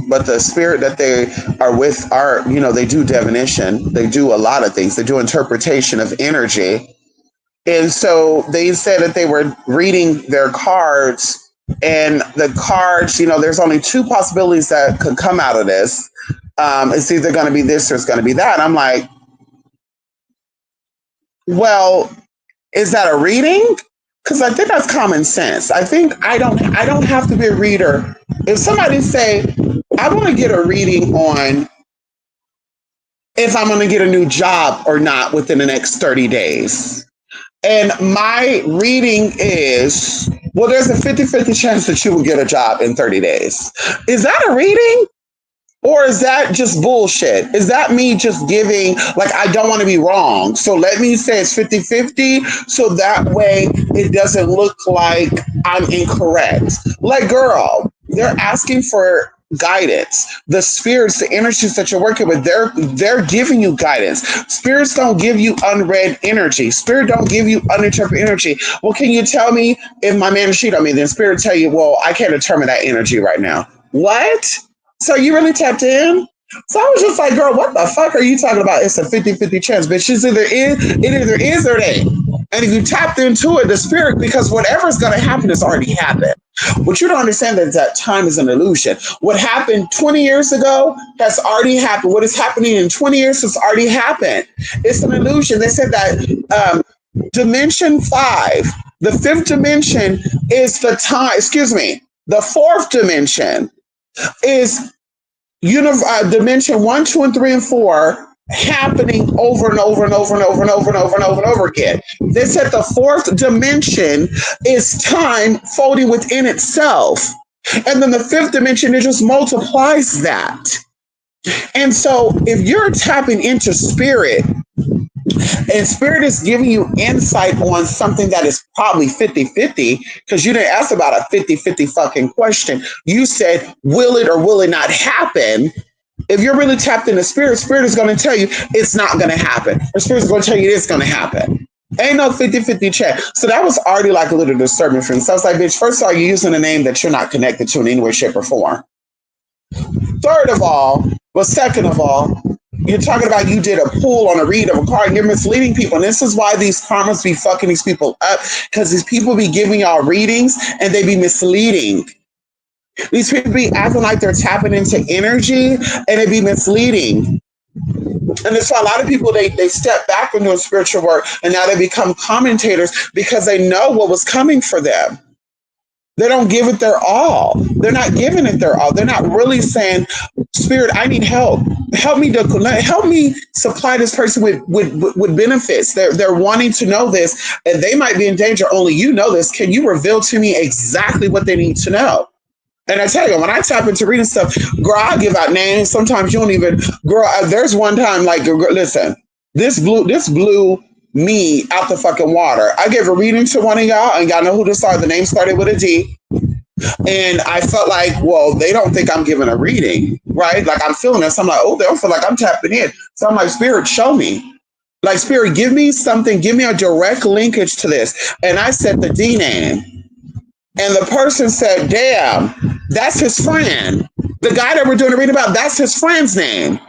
but the spirit that they are with are, they do divination, they do a lot of things, they do interpretation of energy. And so they said that they were reading their cards, and the cards, there's only two possibilities that could come out of this. It's either going to be this or it's going to be that. I'm like, well, is that a reading? Because I think that's common sense. I think I don't have to be a reader. If somebody say, I want to get a reading on if I'm going to get a new job or not within the next 30 days. And my reading is, well, there's a 50-50 chance that you will get a job in 30 days. Is that a reading? Or is that just bullshit? Is that me just giving, like, I don't want to be wrong, so let me say it's 50-50, so that way it doesn't look like I'm incorrect. Like, girl, they're asking for guidance. The spirits, the energies that you're working with, they're giving you guidance. Spirits don't give you unread energy. Spirit don't give you uninterpreted energy. Well, can you tell me if my man is cheating on me? Then spirit tell you, well, I can't determine that energy right now. What? So you really tapped in? So I was just like, girl, what the fuck are you talking about? It's a 50-50 chance, bitch. It either is or it ain't. And if you tapped into it, the spirit, because whatever's going to happen has already happened. What you don't understand is that time is an illusion. What happened 20 years ago has already happened. What is happening in 20 years has already happened. It's an illusion. They said that Dimension 5. The fifth dimension is the time, excuse me, the fourth dimension is dimension 1, 2, and 3, and 4 happening over and over and over and over and over and over and over and over again. They said the fourth dimension is time folding within itself. And then the fifth dimension, it just multiplies that. And so if you're tapping into spirit, and spirit is giving you insight on something that is probably 50-50, because you didn't ask about a 50-50 fucking question. You said, will it or will it not happen? If you're really tapped into spirit, spirit is going to tell you it's not going to happen. Or spirit is going to tell you it's going to happen. Ain't no 50-50 check. So that was already like a little disturbing for me. So I was like, bitch, first of all, you're using a name that you're not connected to in any way, shape, or form. Third of all, well, second of all, you're talking about you did a pull on a read of a card and you're misleading people. And this is why these karmas be fucking these people up, because these people be giving y'all readings and they be misleading. These people be acting like they're tapping into energy and they be misleading. And that's why a lot of people, they step back from doing spiritual work and now they become commentators because they know what was coming for them. They don't give it their all. They're not giving it their all. They're not really saying, Spirit, I need help. Help me supply this person with benefits. They're wanting to know this, and they might be in danger. Only you know this. Can you reveal to me exactly what they need to know? And I tell you, when I tap into reading stuff, girl, I give out names. Sometimes you don't even, girl, there's one time, like, listen, this blew me out the fucking water. I gave a reading to one of y'all, and y'all know who this are. The name started with a D. And I felt like, well, they don't think I'm giving a reading, right? Like I'm feeling this. I'm like, oh, they don't feel like I'm tapping in. So I'm like, Spirit, show me. Like, Spirit, give me something. Give me a direct linkage to this. And I said the D name. And the person said, damn, that's his friend. The guy that we're doing the reading about, that's his friend's name.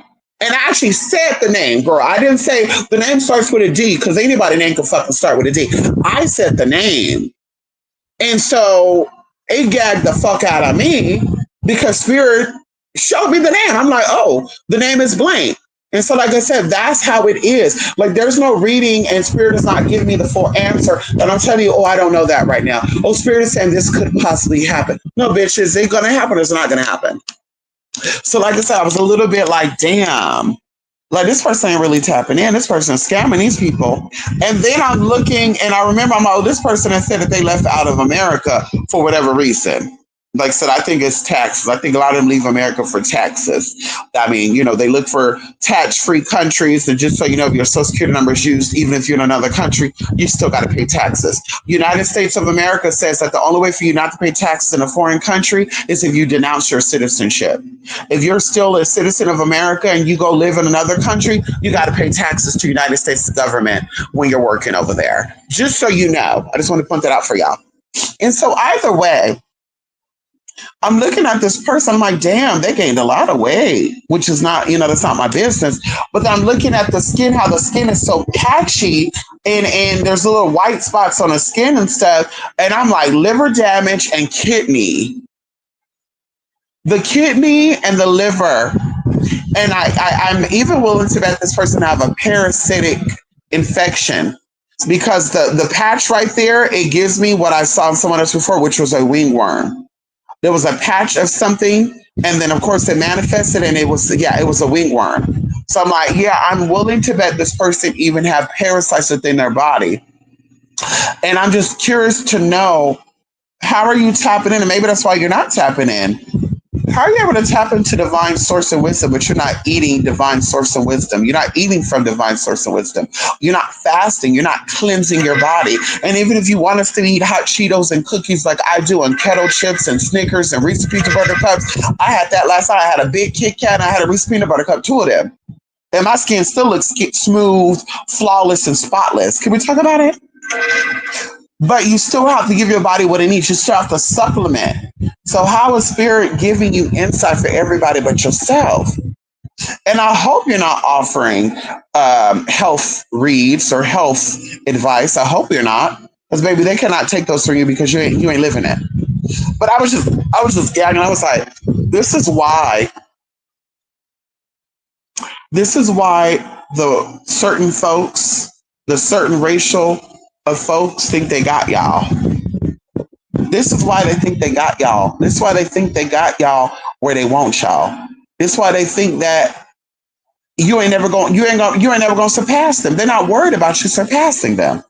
And I actually said the name, girl. I didn't say the name starts with a D because anybody name can fucking start with a D. I said the name. And so it gagged the fuck out of me because Spirit showed me the name. I'm like, oh, the name is blank. And so, like I said, that's how it is. Like, there's no reading and Spirit is not giving me the full answer. And I'm telling you, oh, I don't know that right now. Oh, Spirit is saying this could possibly happen. No, bitch, is it going to happen or is it not going to happen? So, like I said, I was a little bit like, damn. Like, this person ain't really tapping in. This person is scamming these people. And then I'm looking and I remember, I'm like, oh, this person has said that they left out of America for whatever reason. Like I said, I think it's taxes. I think a lot of them leave America for taxes. I mean, you know, they look for tax-free countries. And just so you know, if your social security number is used, even if you're in another country, you still got to pay taxes. United States of America says that the only way for you not to pay taxes in a foreign country is if you denounce your citizenship. If you're still a citizen of America and you go live in another country, you got to pay taxes to United States government when you're working over there. Just so you know. I just want to point that out for y'all. And so either way, I'm looking at this person, I'm like, damn, they gained a lot of weight, which is not, you know, that's not my business. But then I'm looking at the skin, how the skin is so patchy and there's little white spots on the skin and stuff. And I'm like, liver damage and kidney. The kidney and the liver. And I'm even willing to bet this person have a parasitic infection. Because the patch right there, it gives me what I saw in someone else before, which was a wingworm. There was a patch of something, and then of course it manifested, and it was a wingworm. So I'm like, yeah, I'm willing to bet this person even have parasites within their body. And I'm just curious to know, how are you tapping in? And maybe that's why you're not tapping in. How are you able to tap into divine source of wisdom, but you're not eating divine source of wisdom? You're not eating from divine source of wisdom. You're not fasting. You're not cleansing your body. And even if you want us to eat hot Cheetos and cookies like I do, and kettle chips and Snickers and Reese's Peanut Butter Cups, I had that last night. I had a big Kit Kat and I had a Reese's Peanut Butter Cup, 2 of them. And my skin still looks smooth, flawless, and spotless. Can we talk about it? But you still have to give your body what it needs. You still have to supplement. So how is Spirit giving you insight for everybody but yourself? And I hope you're not offering health reads or health advice. I hope you're not, because maybe they cannot take those from you because you ain't living it. But I was just gagging. I was like, this is why the certain folks, the certain racial of folks think they got y'all. This is why they think they got y'all. This is why they think they got y'all where they want y'all. This is why they think that you ain't never gonna surpass them. They're not worried about you surpassing them.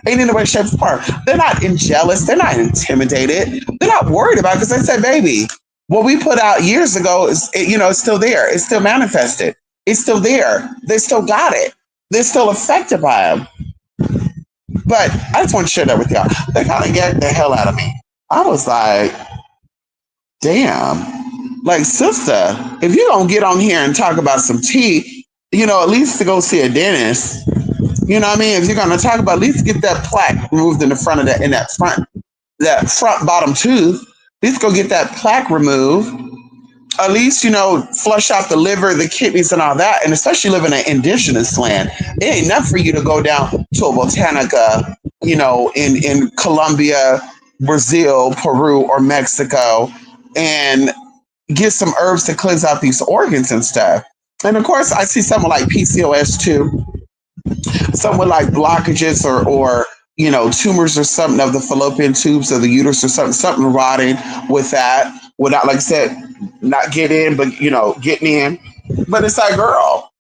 Ain't in the way, shape, or form. They're not jealous. They're not intimidated. They're not worried about it because they said, baby, what we put out years ago is, it's still there. It's still manifested. It's still there. They still got it. They're still affected by them. But I just want to share that with y'all. They kind of gagged the hell out of me. I was like, damn. Like, sister, if you're going to get on here and talk about some tea, at least to go see a dentist. You know what I mean? If you're going to talk about, at least get that plaque removed in the front of that front bottom tooth. At least go get that plaque removed. At least, flush out the liver, the kidneys, and all that. And especially living in an indigenous land, it ain't enough for you to go down to a botanica, in Colombia, Brazil, Peru, or Mexico, and get some herbs to cleanse out these organs and stuff. And of course, I see someone like PCOS too, someone like blockages or tumors or something of the fallopian tubes or the uterus or something rotting with that, without, like I said, not get in, but getting in. But it's like, girl,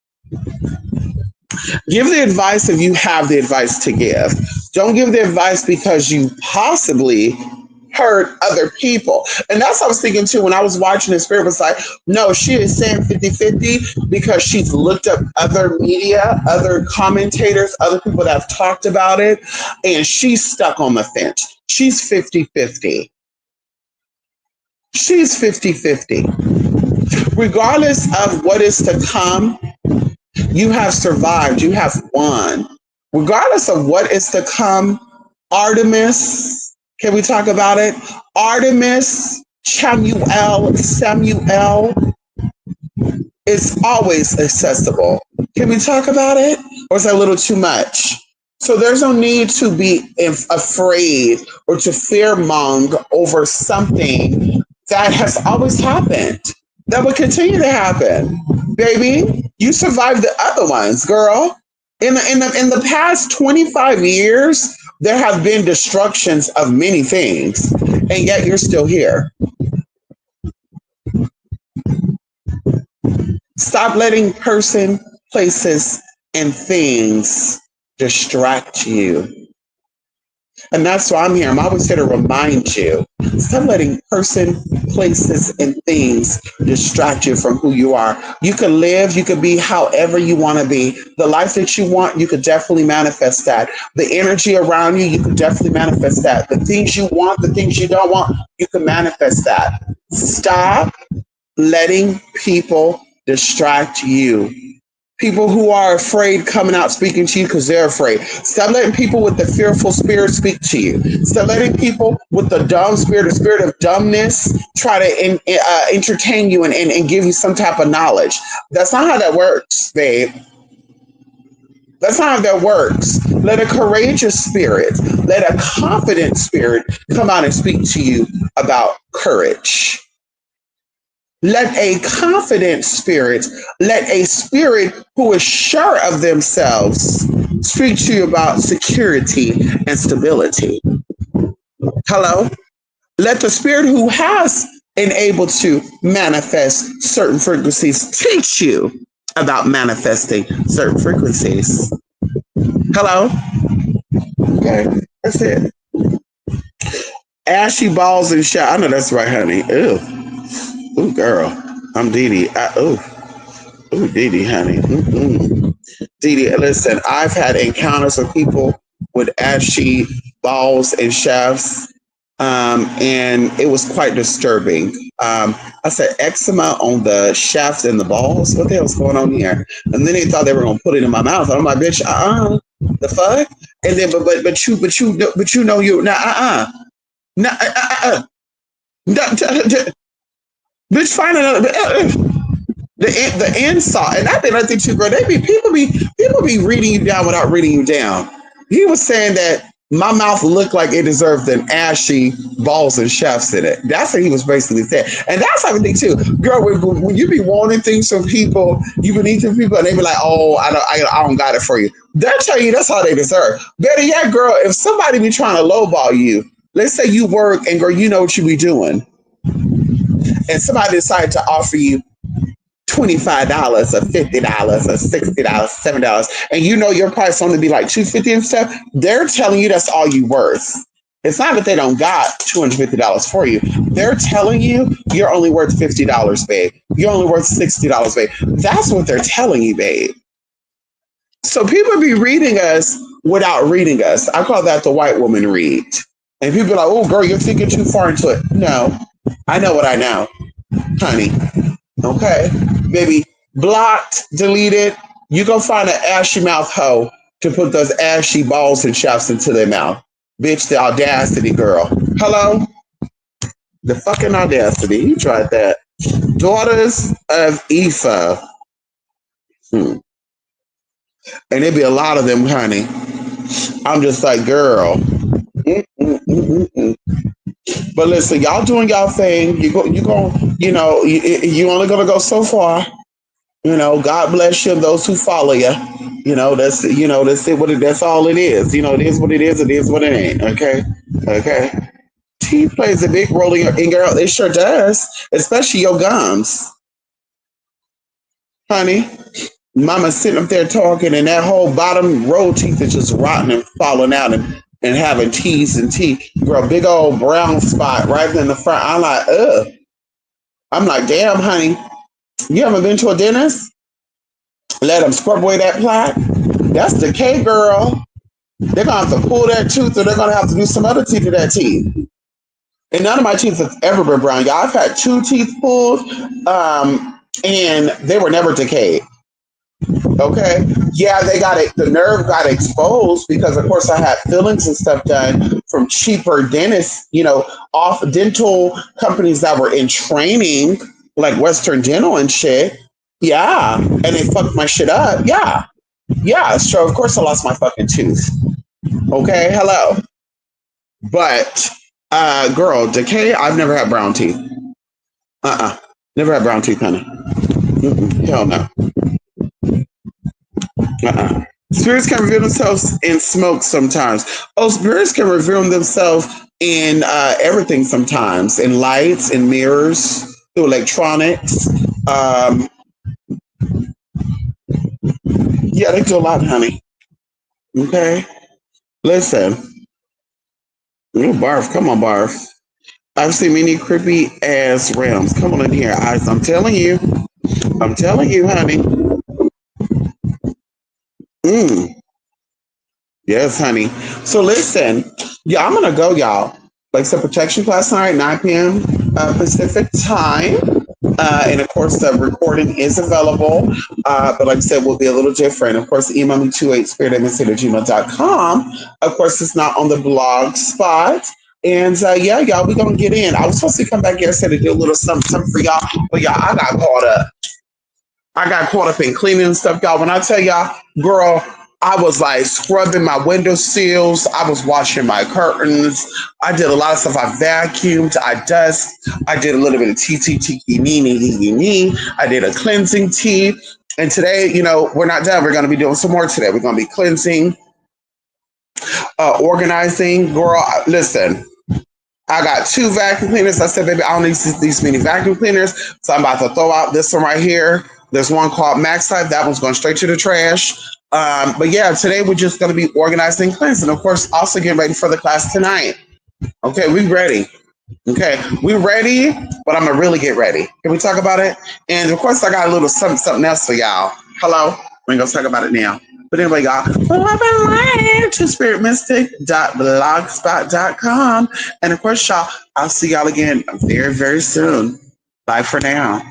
give the advice if you have the advice to give. Don't give the advice because you possibly hurt other people. And that's what I was thinking too when I was watching the Spirit was like, no, she is saying 50-50 because she's looked up other media, other commentators, other people that have talked about it, and she's stuck on the fence. She's 50-50. She's 50-50. Regardless of what is to come, you have survived. You have won. Regardless of what is to come, Artemis, can we talk about it? Artemis, Samuel is always accessible. Can we talk about it? Or is that a little too much? So there's no need to be afraid or to fearmonger over something that has always happened. That will continue to happen. Baby, you survived the other ones, girl. In the past 25 years, there have been destructions of many things, and yet you're still here. Stop letting person, places, and things distract you. And that's why I'm here. I'm always here to remind you. Stop letting person, places, and things distract you from who you are. You can live, you can be however you want to be. The life that you want, you could definitely manifest that. The energy around you, you could definitely manifest that. The things you want, the things you don't want, you can manifest that. Stop letting people distract you. People who are afraid coming out speaking to you because they're afraid. Stop letting people with the fearful spirit speak to you. Stop letting people with the dumb spirit, the spirit of dumbness, try to entertain you and give you some type of knowledge. That's not how that works, babe. That's not how that works. Let a courageous spirit, let a confident spirit come out and speak to you about courage. Let a confident spirit, let a spirit who is sure of themselves speak to you about security and stability. Hello? Let the spirit who has been able to manifest certain frequencies teach you about manifesting certain frequencies. Hello? Okay, that's it. Ashy balls and shot. I know that's right, honey. Ew. Ooh, girl, I'm Dee Dee. Ooh, Dee Dee, honey. Mm-mm. Dee Dee, listen, I've had encounters with people with ashy balls and shafts, and it was quite disturbing. I said, eczema on the shafts and the balls? What the hell's going on here? And then they thought they were going to put it in my mouth. I'm like, bitch, the fuck? And then, but you know, you, bitch, find another. The insult, and I think too, bro. People be reading you down without reading you down. He was saying that My mouth looked like it deserved an ashy balls and chefs in it. That's what he was basically saying. And that's the thing too. Girl, when you be wanting things from people, you be needing people, and they be like, oh, I don't got it for you. They'll tell you that's how they deserve. Better yet, girl, if somebody be trying to lowball you, let's say you work and girl, you know what you be doing, and somebody decided to offer you $25 or $50 or $60, $7, and you know your price only be like $250 and stuff, they're telling you that's all you worth. It's not that they don't got $250 for you. They're telling you you're only worth $50, babe. You're only worth $60, babe. That's what they're telling you, babe. So people be reading us without reading us. I call that the white woman read. And people are like, oh girl, you're thinking too far into it. No, I know what I know, honey. Okay, baby, blocked, deleted. You go find an ashy mouth hoe to put those ashy balls and shafts into their mouth. Bitch, the audacity, girl. Hello? The fucking audacity. You tried that. Daughters of Ifa. And there'd be a lot of them, honey. I'm just like, girl. Mm-mm-mm-mm-mm. But listen, y'all doing y'all thing. You only gonna go so far. God bless you and those who follow you. That's it. That's all it is. It is what it is. It is what it ain't. Okay, okay. Tea plays a big role in your. It sure does, especially your gums, honey. Mama's sitting up there talking, and that whole bottom row teeth is just rotting and falling out, and having teeth and teeth. Girl, big old brown spot right in the front. I'm like, ugh. I'm like, damn, honey. You haven't been to a dentist? Let them scrub away that plaque. That's decay, girl. They're gonna have to pull that tooth, or they're gonna have to do some other teeth to that teeth. And none of my teeth have ever been brown. Y'all, I've had two teeth pulled, and they were never decayed. Okay. Yeah, they got it. The nerve got exposed because, of course, I had fillings and stuff done from cheaper dentists, off dental companies that were in training, like Western Dental and shit. Yeah. And they fucked my shit up. Yeah. Yeah. So, of course, I lost my fucking tooth. Okay. Hello. But, girl, decay, I've never had brown teeth. Never had brown teeth, honey. Hell no. Spirits can reveal themselves in smoke sometimes. Oh, spirits can reveal themselves in everything sometimes, in lights, in mirrors, through electronics. Yeah, they do a lot, honey. Okay. Listen. Oh, barf. Come on, barf. I've seen many creepy ass realms. Come on in here. I'm telling you. I'm telling you, honey. Yes, honey. So listen, yeah, I'm gonna go, y'all. Like I said, protection class tonight, 9 p.m. Pacific time. And of course, the recording is available. But like I said, will be a little different. Of course, email me 28spiritmc@gmail.com. Of course, it's not on the blog spot. And yeah, y'all, we're gonna get in. I was supposed to come back yesterday to do a little something for y'all, but y'all, I got caught up. I got caught up in cleaning and stuff, y'all. When I tell y'all, girl, I was like scrubbing my window sills. I was washing my curtains. I did a lot of stuff. I vacuumed. I dust. I did a little bit of tea. I did a cleansing tea. And today, we're not done. We're going to be doing some more today. We're going to be cleansing, organizing. Girl, listen. I got 2 vacuum cleaners. I said, baby, I don't need these many vacuum cleaners. So I'm about to throw out this one right here. There's one called Max Life. That one's going straight to the trash. But yeah, today we're just going to be organizing, cleansing. Of course, also getting ready for the class tonight. Okay, we ready. Okay, we ready, but I'm going to really get ready. Can we talk about it? And of course, I got a little something else for y'all. Hello? We're going to talk about it now. But anyway, y'all, well, I've been lying to spiritmystic.blogspot.com. And of course, y'all, I'll see y'all again very, very soon. Bye for now.